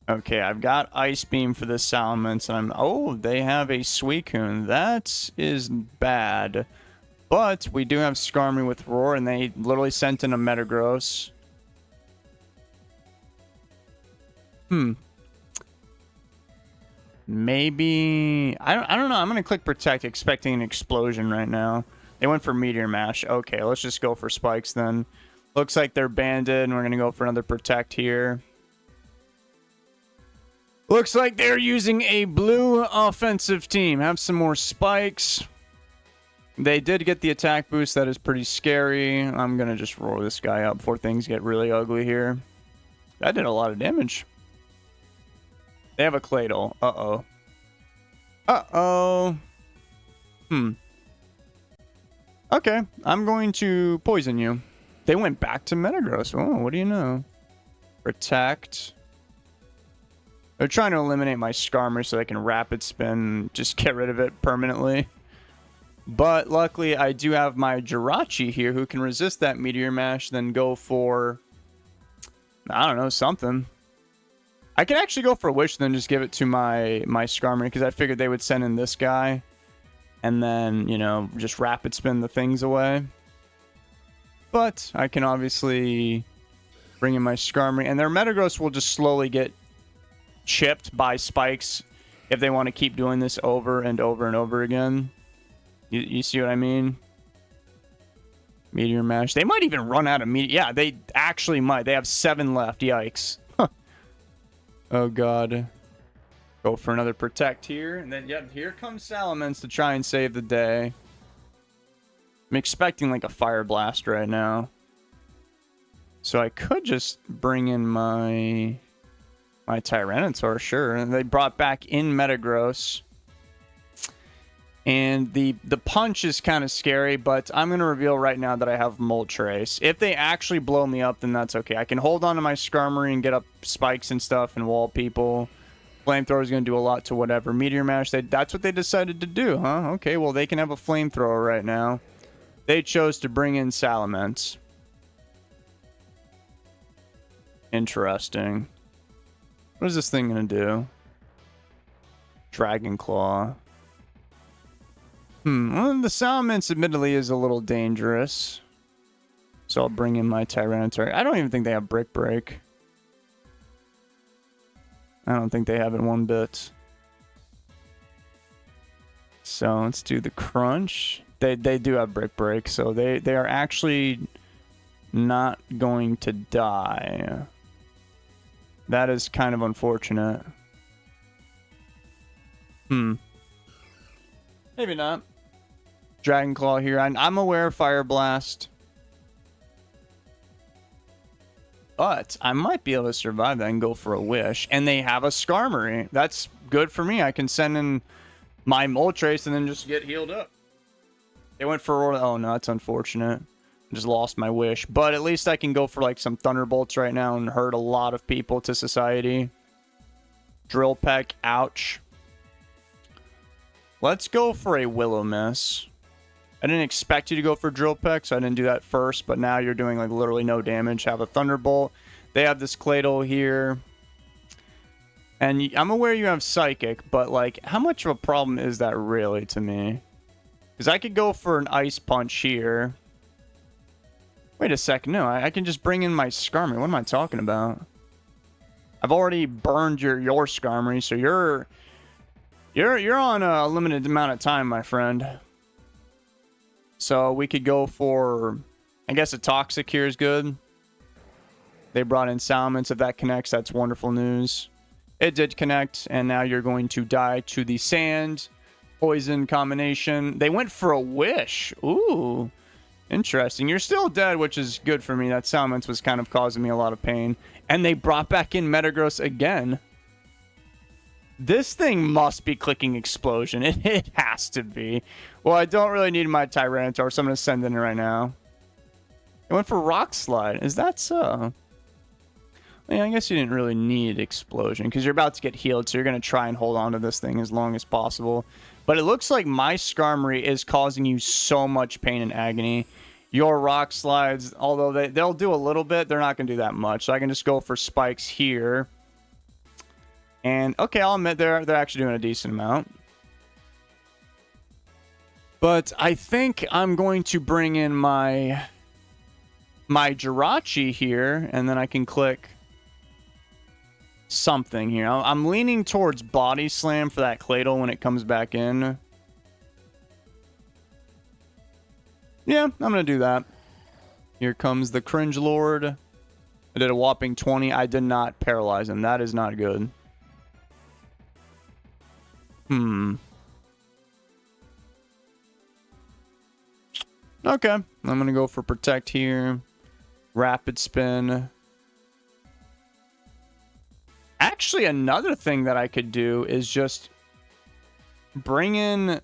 Okay, I've got Ice Beam for the Salamence, and I'm... Oh, they have a Suicune. That is bad. But we do have Skarmory with Roar, and they literally sent in a Metagross. Maybe... I don't know. I'm going to click Protect, expecting an explosion right now. They went for Meteor Mash. Okay, let's just go for Spikes then. Looks like they're banded, and we're going to go for another Protect here. Looks like they're using a blue offensive team. Have some more Spikes. They did get the attack boost. That is pretty scary. I'm going to just roar this guy up before things get really ugly here. That did a lot of damage. They have a Claydol. Uh-oh. Uh-oh. Okay, I'm going to poison you. They went back to Metagross. Oh, what do you know? Protect. They're trying to eliminate my Skarmory so they can Rapid Spin, just get rid of it permanently. But luckily, I do have my Jirachi here who can resist that Meteor Mash, then go for... I don't know, something. I can actually go for a Wish, then just give it to my Skarmory, because I figured they would send in this guy. And then, you know, just Rapid Spin the things away. But I can obviously bring in my Skarmory. And their Metagross will just slowly get chipped by Spikes if they want to keep doing this over and over and over again. You see what I mean? Meteor Mash. They might even run out of Meteor. Yeah, they actually might. They have 7 left. Yikes. Oh, God. Go for another Protect here. And then, yep, here comes Salamence to try and save the day. I'm expecting like a Fire Blast right now. So I could just bring in my Tyranitar, sure. And they brought back in Metagross. And the punch is kind of scary, but I'm going to reveal right now that I have Moltres. If they actually blow me up, then that's okay. I can hold on to my Skarmory and get up Spikes and stuff and wall people. Flamethrower is going to do a lot to whatever. Meteor Mash, that's what they decided to do, huh? Okay, well, they can have a Flamethrower right now. They chose to bring in Salamence. Interesting. What is this thing going to do? Dragon Claw. Well, the Salamence admittedly is a little dangerous. So I'll bring in my Tyranitar. I don't even think they have Brick Break. I don't think they have it one bit. So let's do the Crunch. They do have Brick Break, so they are actually not going to die. That is kind of unfortunate. Maybe not. Dragon Claw here. I'm aware of Fire Blast. But I might be able to survive that and go for a Wish. And they have a Skarmory. That's good for me. I can send in my Moltres and then just get healed up. They went for... Oh, no, that's unfortunate. I just lost my Wish. But at least I can go for like some Thunderbolts right now and hurt a lot of people to society. Drill Peck. Ouch. Let's go for a Will-O-Wisp. I didn't expect you to go for Drill Peck, so I didn't do that first, but now you're doing like literally no damage. Have a Thunderbolt. They have this Claydol here. And I'm aware you have Psychic, but like, how much of a problem is that really to me? Because I could go for an Ice Punch here. Wait a second. No, I can just bring in my Skarmory. What am I talking about? I've already burned your Skarmory, so you're on a limited amount of time, my friend. So we could go for, I guess a Toxic here is good. They brought in Salamence. If that connects, that's wonderful news. It did connect, and now you're going to die to the Sand Poison combination. They went for a Wish. Ooh, interesting. You're still dead, which is good for me. That Salamence was kind of causing me a lot of pain. And they brought back in Metagross again. This thing must be clicking Explosion. It has to be. Well, I don't really need my Tyranitar, so I'm going to send in it right now. I went for Rock Slide. Is that so? Yeah, I guess you didn't really need Explosion, because you're about to get healed, so you're going to try and hold on to this thing as long as possible. But it looks like my Skarmory is causing you so much pain and agony. Your Rock Slides, although they'll do a little bit, they're not going to do that much. So I can just go for Spikes here. And okay, I'll admit they're actually doing a decent amount. But I think I'm going to bring in my Jirachi here, and then I can click something here. I'm leaning towards Body Slam for that Claydol when it comes back in. Yeah, I'm going to do that. Here comes the Cringe Lord. I did a whopping 20. I did not paralyze him. That is not good. Okay, I'm going to go for Protect here. Rapid Spin. Actually, another thing that I could do is just bring in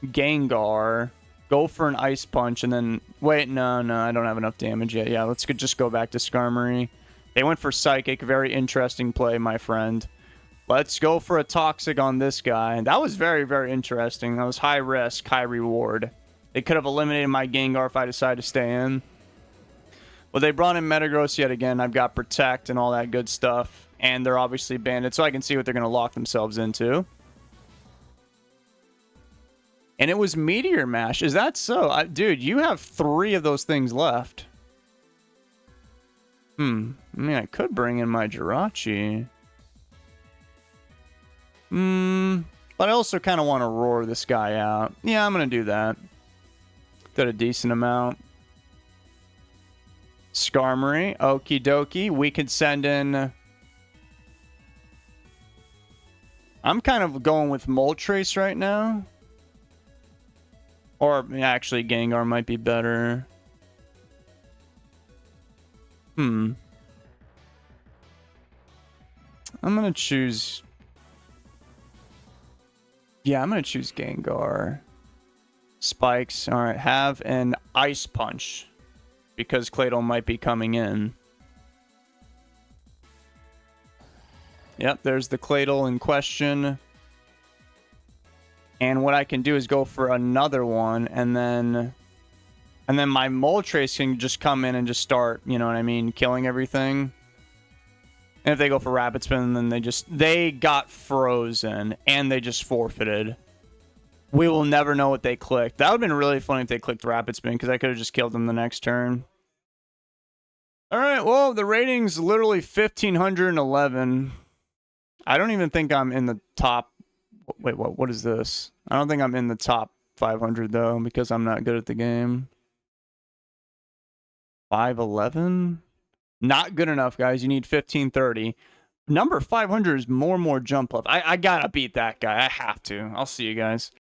Gengar, go for an Ice Punch, and then... Wait, no, I don't have enough damage yet. Yeah, let's just go back to Skarmory. They went for Psychic. Very interesting play, my friend. Let's go for a Toxic on this guy. That was very, very interesting. That was high risk, high reward. They could have eliminated my Gengar if I decided to stay in. Well, they brought in Metagross yet again. I've got Protect and all that good stuff. And they're obviously banded, so I can see what they're going to lock themselves into. And it was Meteor Mash. Is that so? Dude, you have 3 of those things left. I mean, I could bring in my Jirachi. But I also kind of want to roar this guy out. Yeah, I'm going to do that. Did a decent amount. Skarmory. Okie dokie. We could send in... I'm kind of going with Moltres right now. Or actually, Gengar might be better. I'm going to choose... Yeah, I'm going to choose Gengar. Spikes. All right, have an Ice Punch. Because Claydol might be coming in. Yep, there's the Claydol in question. And what I can do is go for another one, and then my Moltres can just come in and just start, you know what I mean, killing everything. And if they go for Rapid Spin, then they got frozen, and they just forfeited. We will never know what they clicked. That would have been really funny if they clicked Rapid Spin, because I could have just killed them the next turn. All right, well, the rating's literally 1,511. I don't even think I'm in the top... Wait, what is this? I don't think I'm in the top 500, though, because I'm not good at the game. 511? Not good enough, guys. You need 1530. Number 500 is more and more jump left. I gotta beat that guy. I have to. I'll see you guys.